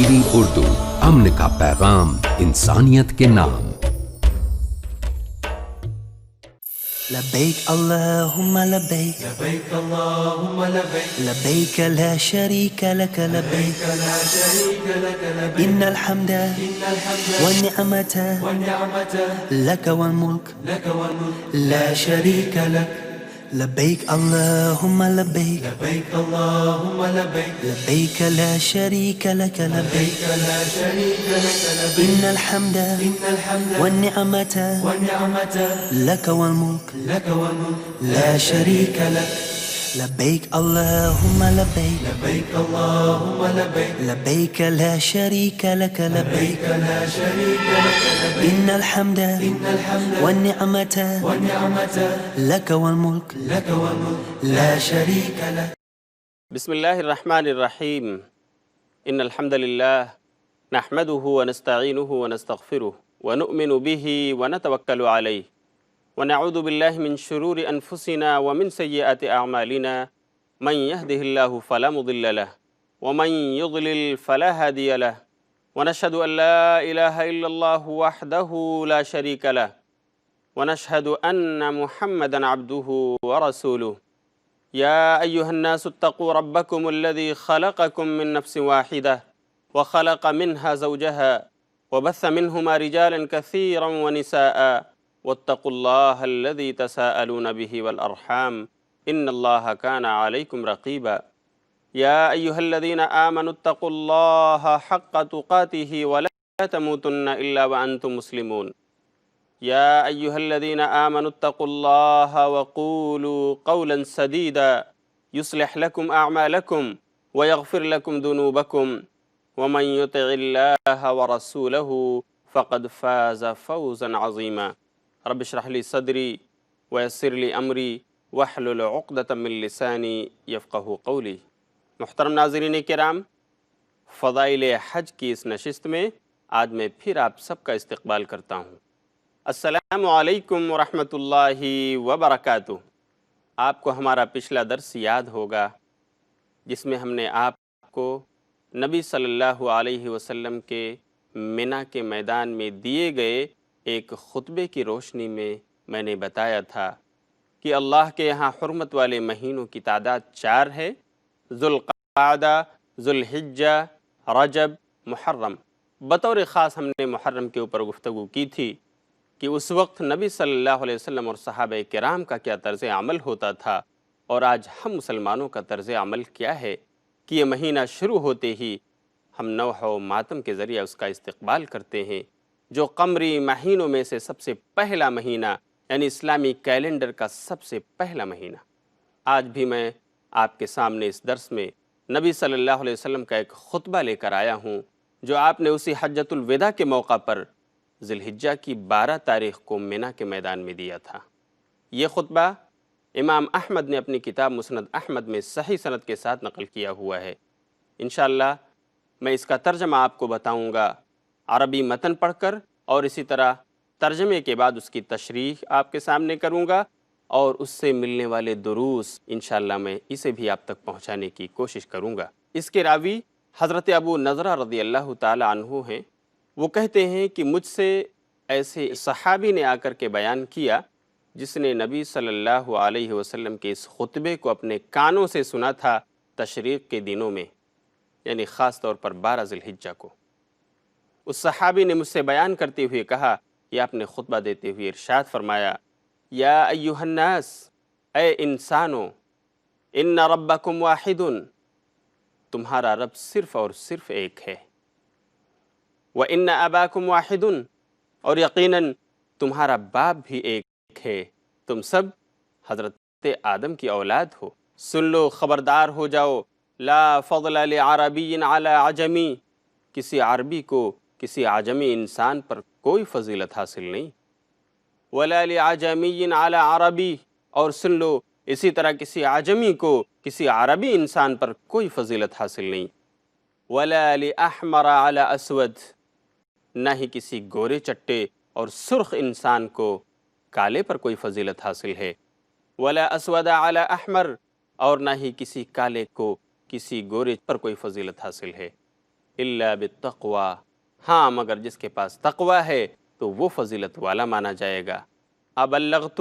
T V Urdu, امن کا پیغام انسانیت کے نام۔ لبيك اللهم لبيك لبيك اللهم لبيك لبيك لا شريك لك لبيك لا شريك لك لبيك إن الحمد والنعمة والنعمة لك والملك لك والملك لا شريك لك لبيك اللهم لبيك لبيك اللهم لبيك لبيك لا شريك لك لبيك لا شريك لك لبيك إن الحمد والنعمة والنعمة لك والملك لك والملك لا شريك لك لبيك اللهم لبيك لبيك اللهم لبيك لبيك لا شريك لك لبيك لا شريك لك لبيك إن الحمد والنعمة والنعمة لك والملك لك والملك لا شريك لك بسم اللہ الرحمن الرحیم ان الحمد للہ نحمده ونستعینه ونستغفره ونؤمن به ونتوکل علیہ ونعوذ باللہ من شرور انفسنا ومن سیئات اعمالنا من يهده الله فلا مضل له ومن يضلل فلا هادي له ونشهد ان لا اله الا الله وحده لا شريك له ونشهد ان محمدا عبده ورسوله يا أيها الناس اتقوا ربكم الذي خلقكم من نفس واحدة وخلق منها زوجها وبث منهما رجالا كثيرا ونساء واتقوا الله الذي تساءلون به والأرحام إن الله كان عليكم رقيبا يا أيها الذين آمنوا اتقوا الله حق تقاته ولا تموتن إلا وأنتم مسلمون يا أيها الذين آمنوا اتقوا الله وقولوا قولا سديدا يصلح لكم أعمالكم ويغفر لكم ذنوبكم ومن يطع الله ورسوله فقد فاز فوزا عظيما رب اشرح لي صدري ويسر لي أمري واحلل عقدة من لساني يفقهوا قولي۔ محترم ناظرین کرام، فضائل حج کی اس نشست میں آج میں پھر آپ سب کا استقبال کرتا ہوں۔ السلام علیکم ورحمۃ اللہ وبرکاتہ۔ آپ کو ہمارا پچھلا درس یاد ہوگا جس میں ہم نے آپ کو نبی صلی اللہ علیہ وسلم کے منی کے میدان میں دیے گئے ایک خطبے کی روشنی میں نے بتایا تھا کہ اللہ کے یہاں حرمت والے مہینوں کی تعداد 4 ہے: ذوالقعدہ، ذوالحجہ، رجب، محرم۔ بطور خاص ہم نے محرم کے اوپر گفتگو کی تھی کہ اس وقت نبی صلی اللہ علیہ وسلم اور صحابہ کرام کا کیا طرز عمل ہوتا تھا، اور آج ہم مسلمانوں کا طرز عمل کیا ہے کہ یہ مہینہ شروع ہوتے ہی ہم نوح و ماتم کے ذریعے اس کا استقبال کرتے ہیں، جو قمری مہینوں میں سے سب سے پہلا مہینہ، یعنی اسلامی کیلنڈر کا سب سے پہلا مہینہ۔ آج بھی میں آپ کے سامنے اس درس میں نبی صلی اللہ علیہ وسلم کا ایک خطبہ لے کر آیا ہوں جو آپ نے اسی حجۃ الوداع کے موقع پر ذی الحجہ کی 12 تاریخ کو منی کے میدان میں دیا تھا۔ یہ خطبہ امام احمد نے اپنی کتاب مسند احمد میں صحیح سند کے ساتھ نقل کیا ہوا ہے۔ انشاءاللہ میں اس کا ترجمہ آپ کو بتاؤں گا عربی متن پڑھ کر، اور اسی طرح ترجمے کے بعد اس کی تشریح آپ کے سامنے کروں گا، اور اس سے ملنے والے دروس انشاءاللہ میں اسے بھی آپ تک پہنچانے کی کوشش کروں گا۔ اس کے راوی حضرت ابو نضرہ رضی اللہ تعالی عنہ ہیں۔ وہ کہتے ہیں کہ مجھ سے ایسے صحابی نے آ کر کے بیان کیا جس نے نبی صلی اللہ علیہ وسلم کے اس خطبے کو اپنے کانوں سے سنا تھا تشریق کے دنوں میں، یعنی خاص طور پر 12 ذی الحجہ کو۔ اس صحابی نے مجھ سے بیان کرتے ہوئے کہا کہ آپ نے خطبہ دیتے ہوئے ارشاد فرمایا: یا ایھا الناس، اے انسانوں، ان ربکم واحد، تمہارا رب صرف اور صرف ایک ہے، وَإِنَّ أَبَاكُمْ وَاحِدٌ، اور یقیناً تمہارا باپ بھی ایک ہے، تم سب حضرت آدم کی اولاد ہو۔ سن لو، خبردار ہو جاؤ، لا فضل لعربی علی عجمی، کسی عربی کو کسی عجمی انسان پر کوئی فضیلت حاصل نہیں، ولا لعجمی علی عربی، اور سن لو اسی طرح کسی عجمی کو کسی عربی انسان پر کوئی فضیلت حاصل نہیں، ولا لأحمر علی اسود، نہ ہی کسی گورے چٹے اور سرخ انسان کو کالے پر کوئی فضیلت حاصل ہے، ولا اسود علی احمر، اور نہ ہی کسی کالے کو کسی گورے پر کوئی فضیلت حاصل ہے، الا بالتقوی، ہاں مگر جس کے پاس تقوی ہے تو وہ فضیلت والا مانا جائے گا۔ ابلغت،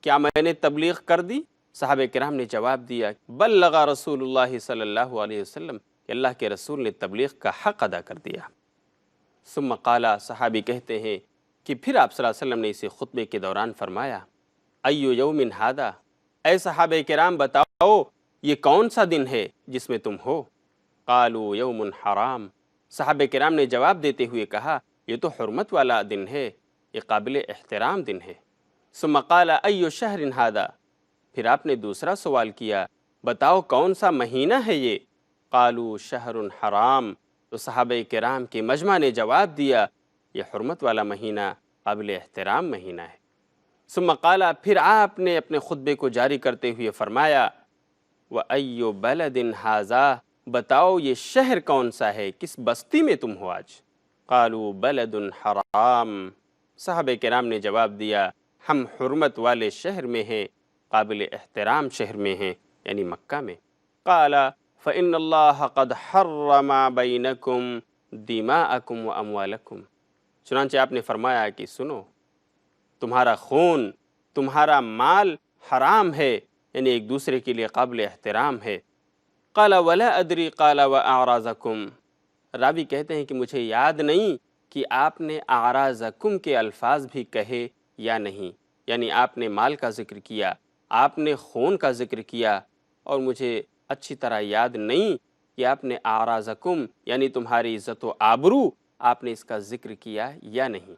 کیا میں نے تبلیغ کر دی؟ صحابہ کرام نے جواب دیا بلغ رسول اللہ صلی اللہ علیہ وسلم، کہ اللہ کے رسول نے تبلیغ کا حق ادا کر دیا۔ ثم قال، صحابی کہتے ہیں کہ پھر آپ صلی اللہ علیہ وسلم نے اسے خطبے کے دوران فرمایا ایو یوم ھذا، اے صحابہ کرام بتاؤ یہ کون سا دن ہے جس میں تم ہو؟ قالوا یوم حرام، صحابہ کرام نے جواب دیتے ہوئے کہا یہ تو حرمت والا دن ہے، یہ قابل احترام دن ہے۔ ثم قال ایو شہر ھذا، پھر آپ نے دوسرا سوال کیا بتاؤ کون سا مہینہ ہے یہ؟ قالوا شہر حرام، تو صحابہ کرام کے مجمع نے جواب دیا یہ حرمت والا مہینہ، قابل احترام مہینہ ہے۔ ثم قال، پھر آپ نے اپنے خطبے کو جاری کرتے ہوئے فرمایا وَأَيُّ بَلَدٍ هَذَا، بتاؤ یہ شہر کون سا ہے، کس بستی میں تم ہو آج؟ قالوا بلد حرام، صحابہ کرام نے جواب دیا ہم حرمت والے شہر میں ہیں، قابل احترام شہر میں ہیں، یعنی مکہ میں۔ قال فإن اللہ قد حرم بینکم دماءکم واموالکم، چنانچہ آپ نے فرمایا کہ سنو تمہارا خون، تمہارا مال حرام ہے، یعنی ایک دوسرے کے لیے قابل احترام ہے۔ قال ولا ادری قال واعراضکم، راوی کہتے ہیں کہ مجھے یاد نہیں کہ آپ نے اعراضکم کے الفاظ بھی کہے یا نہیں، یعنی آپ نے مال کا ذکر کیا، آپ نے خون کا ذکر کیا، اور مجھے اچھی طرح یاد نہیں کہ آپ نے اعراضکم یعنی تمہاری عزت و آبرو آپ نے اس کا ذکر کیا یا نہیں۔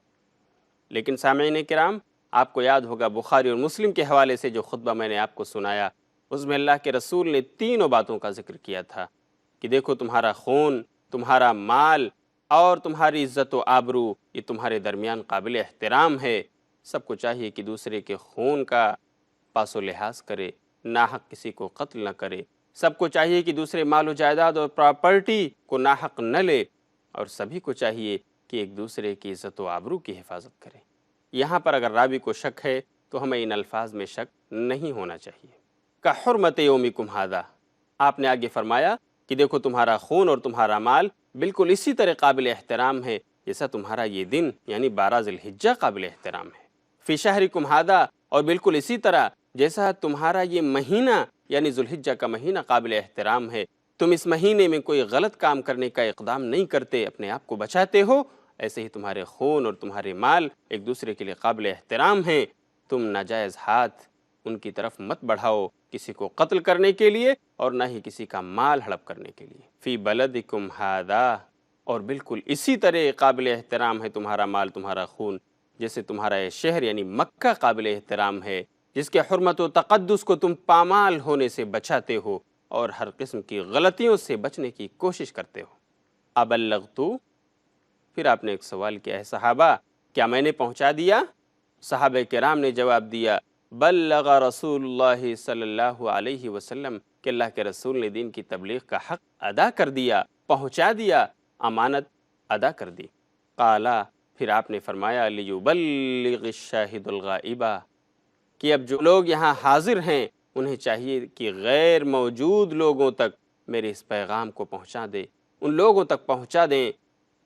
لیکن سامعین کرام، آپ کو یاد ہوگا بخاری اور مسلم کے حوالے سے جو خطبہ میں نے آپ کو سنایا، اس میں اللہ کے رسول نے تینوں باتوں کا ذکر کیا تھا کہ دیکھو تمہارا خون، تمہارا مال اور تمہاری عزت و آبرو یہ تمہارے درمیان قابل احترام ہے۔ سب کو چاہیے کہ دوسرے کے خون کا پاس و لحاظ کرے، ناحق کسی کو قتل نہ کرے، سب کو چاہیے کہ دوسرے مال و جائیداد اور پراپرٹی کو ناحق نہ لے، اور سبھی کو چاہیے کہ ایک دوسرے کی عزت و آبرو کی حفاظت کرے۔ یہاں پر اگر راوی کو شک ہے تو ہمیں ان الفاظ میں شک نہیں ہونا چاہیے۔ کا حرمت یومکم ھذا، آپ نے آگے فرمایا کہ دیکھو تمہارا خون اور تمہارا مال بالکل اسی طرح قابل احترام ہے جیسا تمہارا یہ دن یعنی 12 ذی الحجہ قابل احترام ہے۔ فی شہرکم ھذا، اور بالکل اسی طرح جیسا تمہارا یہ مہینہ یعنی ذی الحجہ کا مہینہ قابل احترام ہے، تم اس مہینے میں کوئی غلط کام کرنے کا اقدام نہیں کرتے، اپنے آپ کو بچاتے ہو، ایسے ہی تمہارے خون اور تمہارے مال ایک دوسرے کے لیے قابل احترام ہیں۔ تم ناجائز ہاتھ ان کی طرف مت بڑھاؤ کسی کو قتل کرنے کے لیے اور نہ ہی کسی کا مال ہڑپ کرنے کے لیے۔ فی بلدکم ھذا، اور بالکل اسی طرح قابل احترام ہے تمہارا مال، تمہارا خون، جیسے تمہارا یہ شہر یعنی مکہ قابل احترام ہے، جس کے حرمت و تقدس کو تم پامال ہونے سے بچاتے ہو اور ہر قسم کی غلطیوں سے بچنے کی کوشش کرتے ہو۔ ابلغتو، پھر آپ نے ایک سوال کیا ہے صحابہ کیا میں نے پہنچا دیا؟ صحابہ کرام نے جواب دیا بلغ رسول اللہ صلی اللہ علیہ وسلم، کہ اللہ کے رسول نے دین کی تبلیغ کا حق ادا کر دیا، پہنچا دیا، امانت ادا کر دی۔ قالا، پھر آپ نے فرمایا لیبلغ الشاہد الغائب، کہ اب جو لوگ یہاں حاضر ہیں انہیں چاہیے کہ غیر موجود لوگوں تک میرے اس پیغام کو پہنچا دیں، ان لوگوں تک پہنچا دیں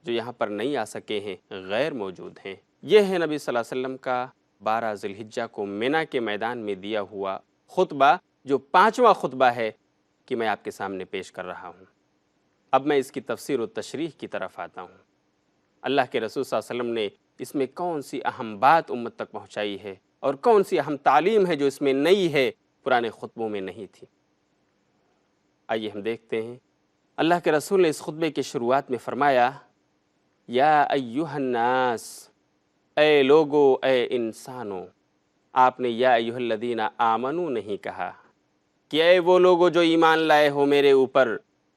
جو یہاں پر نہیں آ سکے ہیں، غیر موجود ہیں۔ یہ ہے نبی صلی اللہ علیہ وسلم کا 12 ذی الحجہ کو مینا کے میدان میں دیا ہوا خطبہ، جو 5واں خطبہ ہے کہ میں آپ کے سامنے پیش کر رہا ہوں۔ اب میں اس کی تفسیر و تشریح کی طرف آتا ہوں۔ اللہ کے رسول صلی اللہ علیہ وسلم نے اس میں کون سی اہم بات امت تک پہنچائی ہے اور کون سی اہم تعلیم ہے جو اس میں نئی ہے، پرانے خطبوں میں نہیں تھی۔ آئیے ہم دیکھتے ہیں۔ اللہ کے رسول نے اس خطبے کی شروعات میں فرمایا یا ایہا الناس، اے لوگو، اے انسانوں۔ آپ نے یا ایہا الذین آمنوا نہیں کہا کہ اے وہ لوگو جو ایمان لائے ہو میرے اوپر،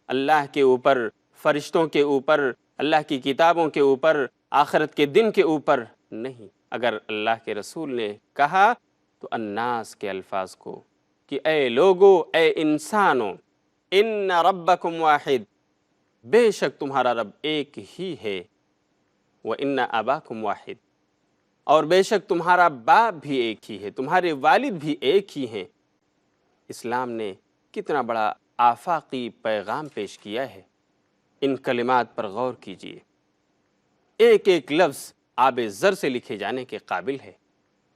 اللہ کے اوپر، فرشتوں کے اوپر، اللہ کی کتابوں کے اوپر، آخرت کے دن کے اوپر نہیں۔ اگر اللہ کے رسول نے کہا تو الناس کے الفاظ کو کہ اے لوگو، اے انسانوں، ان ربکم واحد، بے شک تمہارا رب ایک ہی ہے، وَإِنَّ أَبَاكُمْ واحد، اور بے شک تمہارا باپ بھی ایک ہی ہے، تمہارے والد بھی ایک ہی ہیں۔ اسلام نے کتنا بڑا آفاقی پیغام پیش کیا ہے۔ ان کلمات پر غور کیجئے، ایک ایک لفظ آب زر سے لکھے جانے کے قابل ہے۔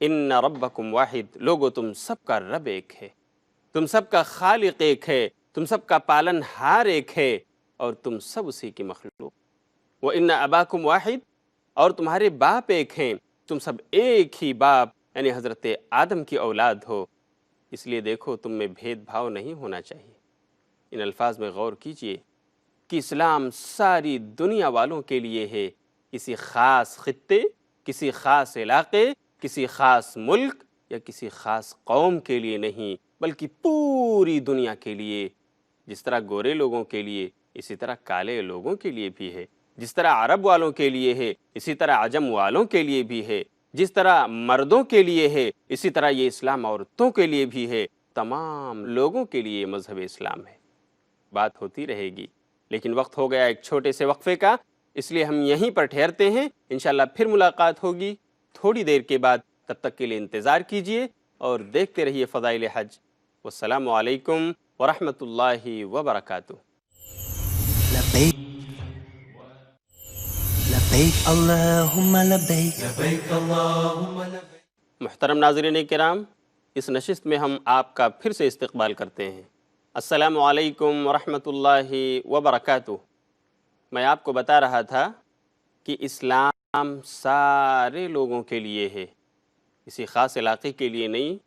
ان ربکم واحد، لوگو تم سب کا رب ایک ہے، تم سب کا خالق ایک ہے، تم سب کا پالن ہار ایک ہے، اور تم سب اسی کی مخلوق۔ وَإِنَّ أَبَاكُمْ واحد، اور تمہارے باپ ایک ہیں، تم سب ایک ہی باپ یعنی حضرت آدم کی اولاد ہو، اس لیے دیکھو تم میں بھید بھاؤ نہیں ہونا چاہیے۔ ان الفاظ میں غور کیجئے کہ اسلام ساری دنیا والوں کے لیے ہے، کسی خاص خطے، کسی خاص علاقے، کسی خاص ملک یا کسی خاص قوم کے لیے نہیں، بلکہ پوری دنیا کے لیے۔ جس طرح گورے لوگوں کے لیے اسی طرح کالے لوگوں کے لیے بھی ہے، جس طرح عرب والوں کے لیے ہے اسی طرح عجم والوں کے لیے بھی ہے، جس طرح مردوں کے لیے ہے اسی طرح یہ اسلام عورتوں کے لیے بھی ہے، تمام لوگوں کے لیے مذہب اسلام ہے۔ بات ہوتی رہے گی، لیکن وقت ہو گیا ایک چھوٹے سے وقفے کا، اس لیے ہم یہیں پر ٹھہرتے ہیں، انشاءاللہ پھر ملاقات ہوگی تھوڑی دیر کے بعد، تب تک کے لیے انتظار کیجئے اور دیکھتے رہیے فضائل حج۔ والسلام علیکم ورحمۃ اللہ وبرکاتہ۔ لبيك لبيك اللهم لبيك لبيك اللهم لبيك۔ محترم ناظرین کرام، اس نشست میں ہم آپ کا پھر سے استقبال کرتے ہیں۔ السلام علیکم ورحمۃ اللہ وبرکاتہ۔ میں آپ کو بتا رہا تھا کہ اسلام سارے لوگوں کے لیے ہے، کسی خاص علاقے کے لیے نہیں،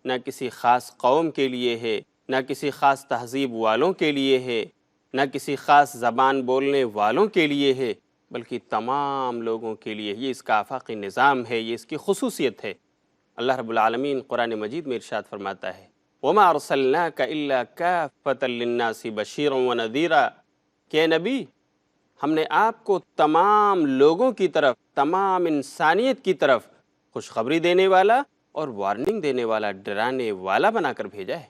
نہ کسی خاص قوم کے لیے ہے، نہ کسی خاص تہذیب والوں کے لیے ہے، نہ کسی خاص زبان بولنے والوں کے لیے ہے، بلکہ تمام لوگوں کے لیے۔ یہ اس کا آفاقی نظام ہے، یہ اس کی خصوصیت ہے۔ اللہ رب العالمین قرآن مجید میں ارشاد فرماتا ہے وَمَا أَرْسَلْنَاكَ إِلَّا كَافَّةً لِلنَّاسِ بَشِيرًا وَنَذِيرًا، کہ نبی ہم نے آپ کو تمام لوگوں کی طرف، تمام انسانیت کی طرف خوشخبری دینے والا اور وارننگ دینے والا، ڈرانے والا بنا کر بھیجا ہے۔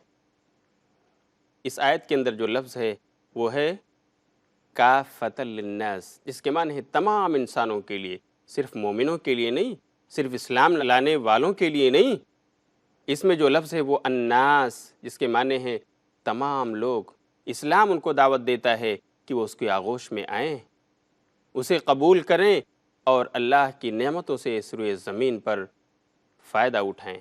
اس آیت کے اندر جو لفظ ہے وہ ہے کافۃ للناس، جس کے معنی ہے تمام انسانوں کے لیے، صرف مومنوں کے لیے نہیں، صرف اسلام لانے والوں کے لیے نہیں۔ اس میں جو لفظ ہے وہ الناس، جس کے معنی ہے تمام لوگ۔ اسلام ان کو دعوت دیتا ہے کہ وہ اس کی آغوش میں آئیں، اسے قبول کریں اور اللہ کی نعمتوں سے اس روئے زمین پر فائدہ اٹھائیں۔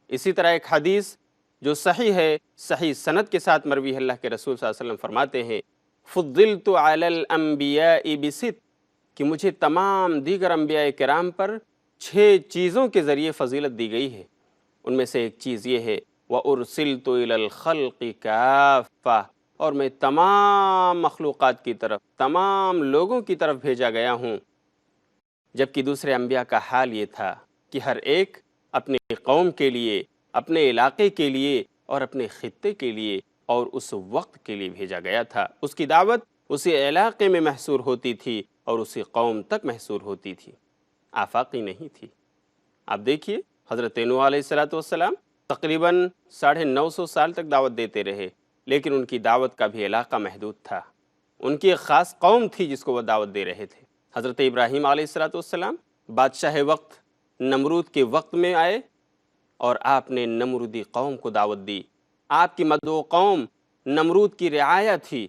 اسی طرح ایک حدیث جو صحیح ہے، صحیح سند کے ساتھ مروی ہے، اللہ کے رسول صلی اللہ علیہ وسلم فرماتے ہیں فضلت علی الانبیاء بست، کہ مجھے تمام دیگر انبیاء کرام پر 6 چیزوں کے ذریعے فضیلت دی گئی ہے۔ ان میں سے ایک چیز یہ ہے وَأُرْسِلْتُ إِلَى الْخَلْقِ كَافَّةً، اور میں تمام مخلوقات کی طرف، تمام لوگوں کی طرف بھیجا گیا ہوں۔ جبکہ دوسرے انبیاء کا حال یہ تھا کہ ہر ایک اپنے قوم کے لیے، اپنے علاقے کے لیے اور اپنے خطے کے لیے اور اس وقت کے لیے بھیجا گیا تھا۔ اس کی دعوت اسی علاقے میں محصور ہوتی تھی اور اسی قوم تک محصور ہوتی تھی، آفاقی نہیں تھی۔ آپ دیکھیے حضرت نوح علیہ السلام تقریباً 950 سال تک دعوت دیتے رہے، لیکن ان کی دعوت کا بھی علاقہ محدود تھا، ان کی ایک خاص قوم تھی جس کو وہ دعوت دے رہے تھے۔ حضرت ابراہیم علیہ السلام بادشاہ وقت نمرود کے وقت میں آئے اور آپ نے نمرودی قوم کو دعوت دی۔ آپ کی مدعو قوم نمرود کی رعایا تھی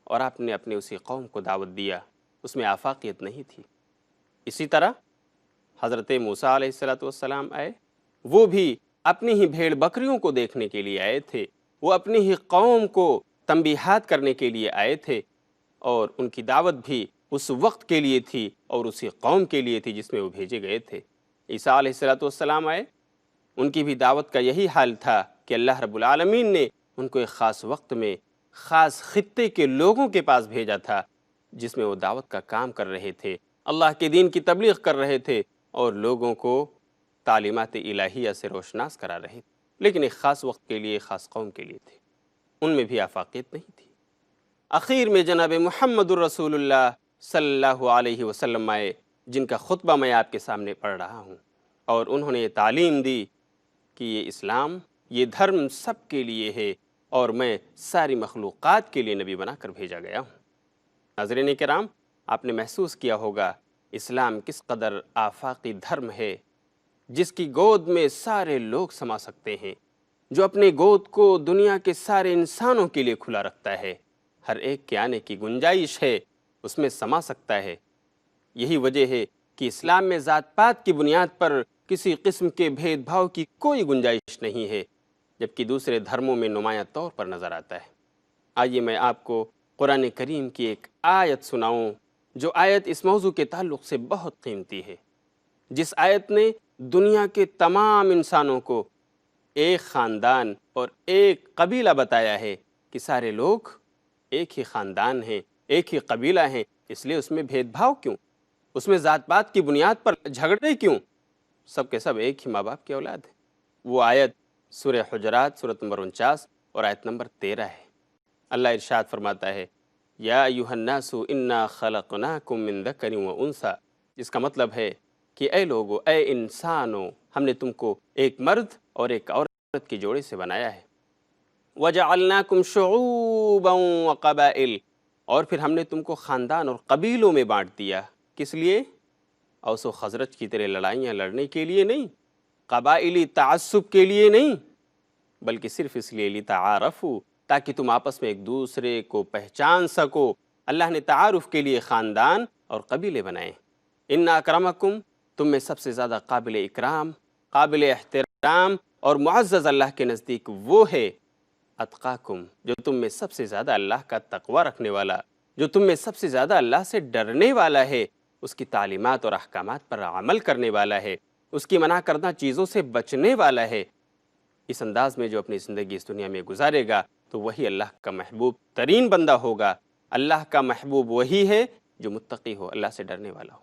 اور آپ نے اپنے اسی قوم کو دعوت دیا، اس میں آفاقیت نہیں تھی۔ اسی طرح حضرت موسیٰ علیہ السلام آئے، وہ بھی اپنی ہی بھیڑ بکریوں کو دیکھنے کے لیے آئے تھے، وہ اپنی ہی قوم کو تنبیہات کرنے کے لیے آئے تھے، اور ان کی دعوت بھی اس وقت کے لیے تھی اور اسی قوم کے لیے تھی جس میں وہ بھیجے گئے تھے۔ عیسیٰ علیہ السلام آئے، ان کی بھی دعوت کا یہی حال تھا کہ اللہ رب العالمین نے ان کو ایک خاص وقت میں خاص خطے کے لوگوں کے پاس بھیجا تھا، جس میں وہ دعوت کا کام کر رہے تھے، اللہ کے دین کی تبلیغ کر رہے تھے اور لوگوں کو تعلیمات الہیہ سے روشناس کرا رہے تھے، لیکن ایک خاص وقت کے لیے، خاص قوم کے لیے تھے، ان میں بھی آفاقیت نہیں تھی۔ اخیر میں جناب محمد الرسول اللہ صلی اللہ علیہ وسلم آئے، جن کا خطبہ میں آپ کے سامنے پڑھ رہا ہوں، اور انہوں نے یہ تعلیم دی کہ یہ اسلام، یہ دھرم سب کے لیے ہے اور میں ساری مخلوقات کے لیے نبی بنا کر بھیجا گیا ہوں۔ ناظرین کرام، آپ نے محسوس کیا ہوگا اسلام کس قدر آفاقی دھرم ہے، جس کی گود میں سارے لوگ سما سکتے ہیں، جو اپنے گود کو دنیا کے سارے انسانوں کے لیے کھلا رکھتا ہے، ہر ایک کے آنے کی گنجائش ہے، اس میں سما سکتا ہے۔ یہی وجہ ہے کہ اسلام میں ذات پات کی بنیاد پر کسی قسم کے بھید بھاؤ کی کوئی گنجائش نہیں ہے، جبکہ دوسرے دھرموں میں نمایاں طور پر نظر آتا ہے۔ آئیے میں آپ کو قرآن کریم کی ایک آیت سناؤں، جو آیت اس موضوع کے تعلق سے بہت قیمتی ہے، جس آیت نے دنیا کے تمام انسانوں کو ایک خاندان اور ایک قبیلہ بتایا ہے کہ سارے لوگ ایک ہی خاندان ہیں، ایک ہی قبیلہ ہیں، اس لیے اس میں بھید بھاؤ کیوں؟ اس میں ذات پات کی بنیاد پر جھگڑے کیوں؟ سب کے سب ایک ہی ماں باپ کی اولاد ہے۔ وہ آیت سورہ حجرات سورۃ نمبر 49 اور آیت نمبر 13 ہے۔ اللہ ارشاد فرماتا ہے یا ایھا الناس انا خلقناکم من ذکر و انثی، جس کا مطلب ہے کہ اے لوگو، اے انسانو، ہم نے تم کو ایک مرد اور ایک عورت کے جوڑے سے بنایا ہے۔ وجعلناکم شعوبا وقبائل، اور پھر ہم نے تم کو خاندان اور قبیلوں میں بانٹ دیا۔ کس لیے؟ اوس و خزرج کی طرح لڑائیاں لڑنے کے لیے نہیں، قبائلی تعصب کے لیے نہیں، بلکہ صرف اس لیے لتعارفوا، تاکہ تم آپس میں ایک دوسرے کو پہچان سکو۔ اللہ نے تعارف کے لیے خاندان اور قبیلے بنائے۔ ان اکرمکم، تم میں سب سے زیادہ قابل اکرام، قابل احترام اور معزز اللہ کے نزدیک وہ ہے اتقاکم، جو تم میں سب سے زیادہ اللہ کا تقوی رکھنے والا، جو تم میں سب سے زیادہ اللہ سے ڈرنے والا ہے، اس کی تعلیمات اور احکامات پر عمل کرنے والا ہے، اس کی منع کردہ چیزوں سے بچنے والا ہے۔ اس انداز میں جو اپنی زندگی اس دنیا میں گزارے گا تو وہی اللہ کا محبوب ترین بندہ ہوگا۔ اللہ کا محبوب وہی ہے جو متقی ہو، اللہ سے ڈرنے والا ہو۔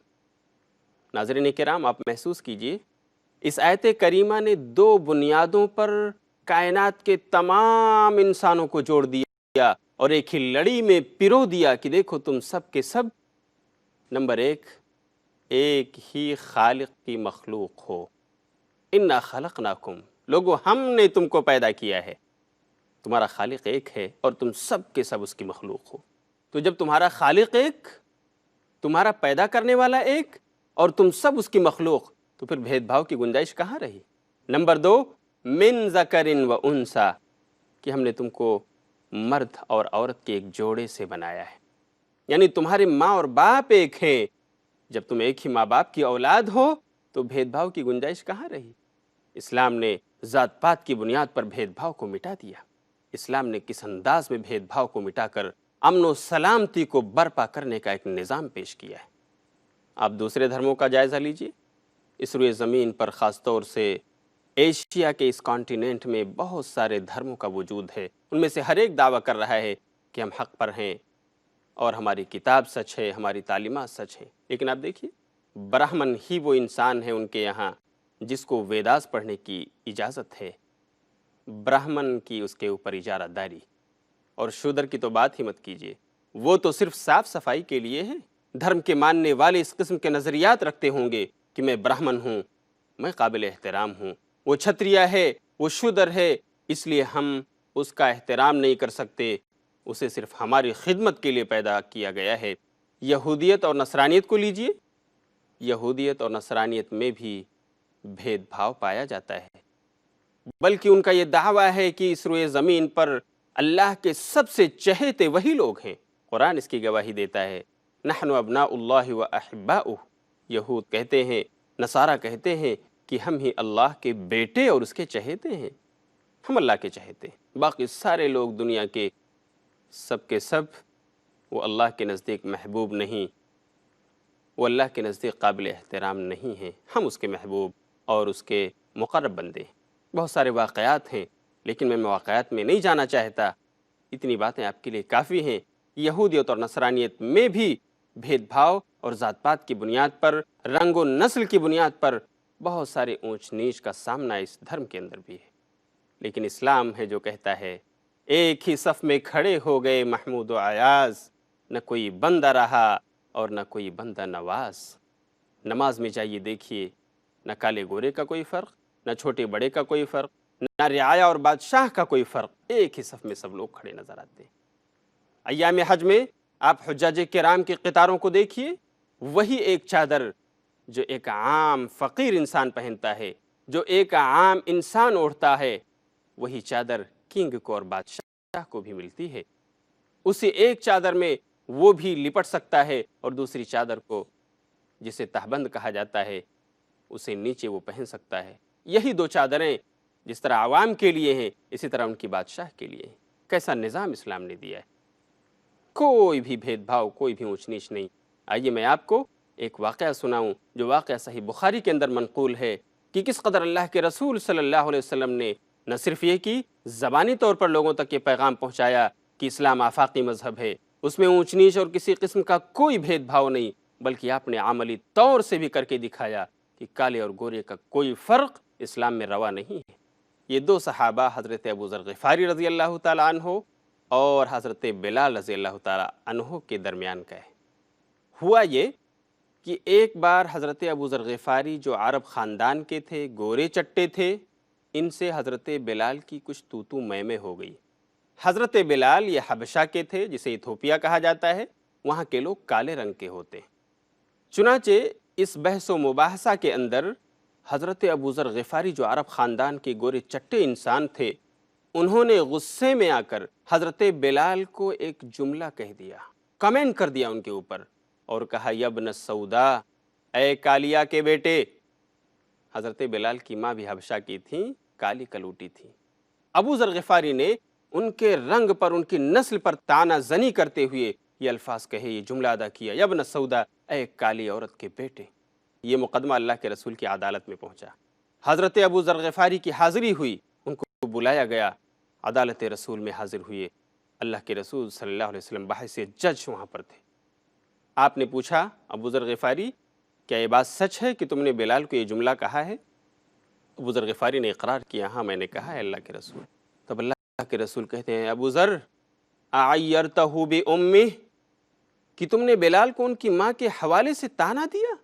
ناظرین کرام، آپ محسوس کیجئے، اس آیت کریمہ نے دو بنیادوں پر کائنات کے تمام انسانوں کو جوڑ دیا اور ایک ہی لڑی میں پرو دیا کہ دیکھو تم سب کے سب نمبر ایک ہی خالق کی مخلوق ہو۔ انا خلقناکم، لوگو ہم نے تم کو پیدا کیا ہے، تمہارا خالق ایک ہے اور تم سب کے سب اس کی مخلوق ہو۔ تو جب تمہارا خالق ایک، تمہارا پیدا کرنے والا ایک اور تم سب اس کی مخلوق، تو پھر بھید بھاؤ کی گنجائش کہاں رہی؟ نمبر 2، من ذکر و انثی، کہ ہم نے تم کو مرد اور عورت کے ایک جوڑے سے بنایا ہے، یعنی تمہارے ماں اور باپ ایک ہیں۔ جب تم ایک ہی ماں باپ کی اولاد ہو تو بھید بھاؤ کی گنجائش کہاں رہی؟ اسلام نے ذات پات کی بنیاد پر بھید بھاؤ کو مٹا دیا۔ اسلام نے کس انداز میں بھید بھاؤ کو مٹا کر امن و سلامتی کو برپا کرنے کا ایک نظام پیش کیا ہے۔ آپ دوسرے دھرموں کا جائزہ لیجئے۔ اس روئے زمین پر خاص طور سے ایشیا کے اس کانٹیننٹ میں بہت سارے دھرموں کا وجود ہے۔ ان میں سے ہر ایک دعویٰ کر رہا ہے کہ ہم حق پر ہیں اور ہماری کتاب سچ ہے، ہماری تعلیمات سچ ہیں۔ لیکن آپ دیکھیے، برہمن ہی وہ انسان ہے ان کے یہاں جس کو ویداس پڑھنے کی اجازت ہے، برہمن کی اس کے اوپر اجارہ داری، اور شودر کی تو بات ہی مت کیجیے، وہ تو صرف صاف صفائی کے لیے ہے۔ دھرم کے ماننے والے اس قسم کے نظریات رکھتے ہوں گے کہ میں برہمن ہوں، میں قابل احترام ہوں، وہ چھتریا ہے، وہ شودر ہے، اس لیے ہم اس کا احترام نہیں کر سکتے، اسے صرف ہماری خدمت کے لیے پیدا کیا گیا ہے۔ یہودیت اور نصرانیت کو لیجئے، یہودیت اور نصرانیت میں بھی بھید بھاؤ پایا جاتا ہے، بلکہ ان کا یہ دعویٰ ہے کہ اس روئے زمین پر اللہ کے سب سے چہیتے وہی لوگ ہیں۔ قرآن اس کی گواہی دیتا ہے، نحن ابناء اللہ و احباؤہ، یہود کہتے ہیں، نصارہ کہتے ہیں کہ ہم ہی اللہ کے بیٹے اور اس کے چہیتے ہیں، ہم اللہ کے چہیتے ہیں۔ باقی سارے لوگ دنیا کے سب وہ اللہ کے نزدیک محبوب نہیں، وہ اللہ کے نزدیک قابل احترام نہیں ہیں، ہم اس کے محبوب اور اس کے مقرب بندے ہیں۔ بہت سارے واقعات ہیں، لیکن میں واقعات میں نہیں جانا چاہتا، اتنی باتیں آپ کے لیے کافی ہیں۔ یہودیت اور نصرانیت میں بھی بھید بھاؤ اور ذات پات کی بنیاد پر، رنگ و نسل کی بنیاد پر بہت سارے اونچ نیچ کا سامنا اس دھرم کے اندر بھی ہے، لیکن اسلام ہے جو کہتا ہے ایک ہی صف میں کھڑے ہو گئے محمود و ایاز، نہ کوئی بندہ رہا اور نہ کوئی بندہ نواز۔ نماز میں جائیے دیکھیے، نہ کالے گورے کا کوئی فرق، نہ چھوٹے بڑے کا کوئی فرق، نہ رعایا اور بادشاہ کا کوئی فرق، ایک ہی صف میں سب لوگ کھڑے نظر آتے ہیں۔ ایام حج میں آپ حجاج کرام کی قطاروں کو دیکھیے، وہی ایک چادر جو ایک عام فقیر انسان پہنتا ہے، جو ایک عام انسان اوڑھتا ہے، وہی چادر کنگ کو اور بادشاہ کو بھی ملتی ہے۔ اسے ایک چادر میں وہ بھی لپٹ سکتا ہے اور دوسری چادر کو جسے تہبند کہا جاتا ہے اسے نیچے وہ پہن سکتا ہے۔ یہی دو چادریں جس طرح عوام کے لیے ہیں اسی طرح ان کی بادشاہ کے لیے ہیں۔ کیسا نظام اسلام نے دیا ہے، کوئی بھی بھید بھاؤ، کوئی بھی اونچ نیچ نہیں۔ آئیے میں آپ کو ایک واقعہ سناؤں جو واقعہ صحیح بخاری کے اندر منقول ہے کہ کس قدر اللہ کے رسول صلی اللہ علیہ وسلم نے نہ صرف یہ کہ زبانی طور پر لوگوں تک یہ پیغام پہنچایا کہ اسلام آفاقی مذہب ہے، اس میں اونچ نیچ اور کسی قسم کا کوئی بھید بھاؤ نہیں، بلکہ آپ نے عملی طور سے بھی کر کے دکھایا کہ کالے اور گورے کا کوئی فرق اسلام میں روا نہیں ہے۔ یہ دو صحابہ حضرت ابو ذر غفاری رضی اللہ تعالیٰ عنہ اور حضرت بلال رضی اللہ تعالیٰ عنہ کے درمیان کا ہے۔ ہوا یہ کہ ایک بار حضرت ابو ذر غفاری جو عرب خاندان کے تھے، گورے چٹے تھے، ان سے حضرت بلال کی کچھ تو میں ہو گئی۔ حضرت بلال یہ حبشہ کے تھے جسے ایتھوپیا کہا جاتا ہے، وہاں کے لوگ کالے رنگ کے ہوتے۔ چنانچہ اس بحث و مباحثہ کے اندر حضرت ابو ذر غفاری جو عرب خاندان کے گورے چٹے انسان تھے، انہوں نے غصے میں آ کر حضرت بلال کو ایک جملہ کہہ دیا، کمنٹ کر دیا ان کے اوپر اور کہا یا ابن السودا، اے کالیا کے بیٹے۔ حضرت بلال کی ماں بھی حبشہ کی تھیں، کالی کلوٹی تھی۔ ابو ذر غفاری نے ان کے رنگ پر، ان کی نسل پر طعنہ زنی کرتے ہوئے یہ الفاظ کہے، یہ جملہ ادا کیا، یا ابن السودا، اے کالی عورت کے بیٹے۔ یہ مقدمہ اللہ کے رسول کی عدالت میں پہنچا۔ حضرت ابو ذر غفاری کی حاضری ہوئی، ان کو بلایا گیا، عدالت رسول میں حاضر ہوئے۔ اللہ کے رسول صلی اللہ علیہ وسلم بحث جج وہاں پر تھے۔ آپ نے پوچھا ابو ذر غفاری کیا یہ بات سچ ہے کہ تم نے بلال کو یہ جملہ کہا ہے؟ ابو ذر غفاری نے اقرار کیا، ہاں میں نے کہا ہے اللہ کے رسول۔ تب اللہ کے رسول کہتے ہیں ابو ذر اعیرتہ بامہ، کہ تم نے بلال کو ان کی ماں کے حوالے سے طعنہ دیا؟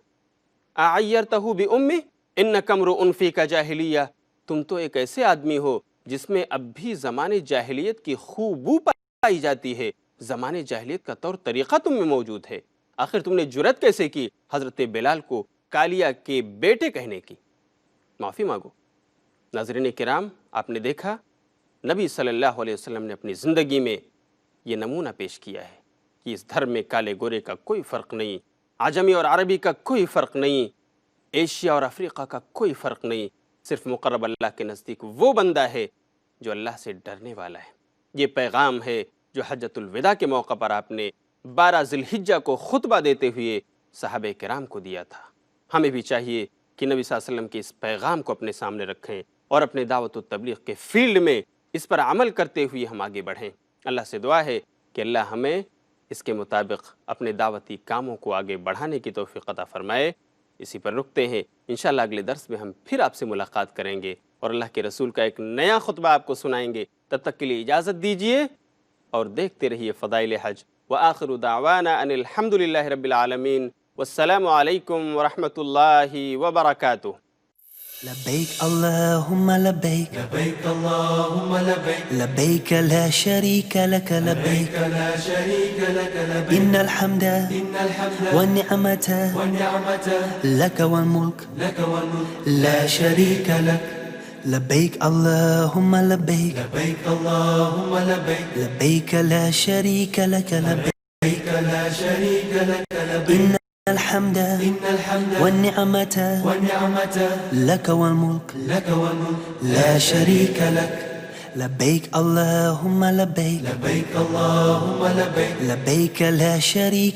اعیرتہ بامہ انک امرؤ فیک جاہلیہ، تم تو ایک ایسے آدمی ہو جس میں اب بھی زمانے جاہلیت کی خوبو پائی جاتی ہے، زمانے جاہلیت کا طور طریقہ تم میں موجود ہے۔ آخر تم نے جرأت کیسے کی حضرت بلال کو کالیا کے بیٹے کہنے کی؟ معافی مانگو۔ ناظرین کرام، آپ نے دیکھا نبی صلی اللہ علیہ وسلم نے اپنی زندگی میں یہ نمونہ پیش کیا ہے کہ اس دھرم میں کالے گورے کا کوئی فرق نہیں، عجمی اور عربی کا کوئی فرق نہیں، ایشیا اور افریقہ کا کوئی فرق نہیں، صرف مقرب اللہ کے نزدیک وہ بندہ ہے جو اللہ سے ڈرنے والا ہے۔ یہ پیغام ہے جو حجۃ الوداع کے موقع پر آپ نے 12 ذی الحجہ کو خطبہ دیتے ہوئے صحابہ کرام کو دیا تھا۔ ہمیں بھی چاہیے کہ نبی صلی اللہ علیہ وسلم کے اس پیغام کو اپنے سامنے رکھیں اور اپنے دعوت و تبلیغ کے فیلڈ میں اس پر عمل کرتے ہوئے ہم آگے بڑھیں۔ اللہ سے دعا ہے کہ اللہ ہمیں اس کے مطابق اپنے دعوتی کاموں کو آگے بڑھانے کی توفیق عطا فرمائے۔ اسی پر رکتے ہیں، انشاءاللہ اگلے درس میں ہم پھر آپ سے ملاقات کریں گے اور اللہ کے رسول کا ایک نیا خطبہ آپ کو سنائیں گے۔ تب تک کے لیے اجازت دیجیے اور دیکھتے رہیے فضائل حج۔ وآخر دعوانا ان الحمد للہ رب العالمین، والسلام علیکم ورحمۃ اللہ وبرکاتہ۔ لبيك اللهم لبيك لبيك اللهم لبيك لبيك لا شريك لك لبيك لا شريك لك لبيك إن الحمد إن الحمد والنعمة والنعمة لك والملك لك والملك لا شريك لك لبيك اللهم لبيك لبيك اللهم لبيك لبيك لا شريك لك لبيك لا شريك لك لبيك إن الحمد إن الحمد والنعمة والنعمة لك والملك لك والملك لا شريك لك لبيك اللهم لبيك لبيك اللهم لبيك لبيك لا شريك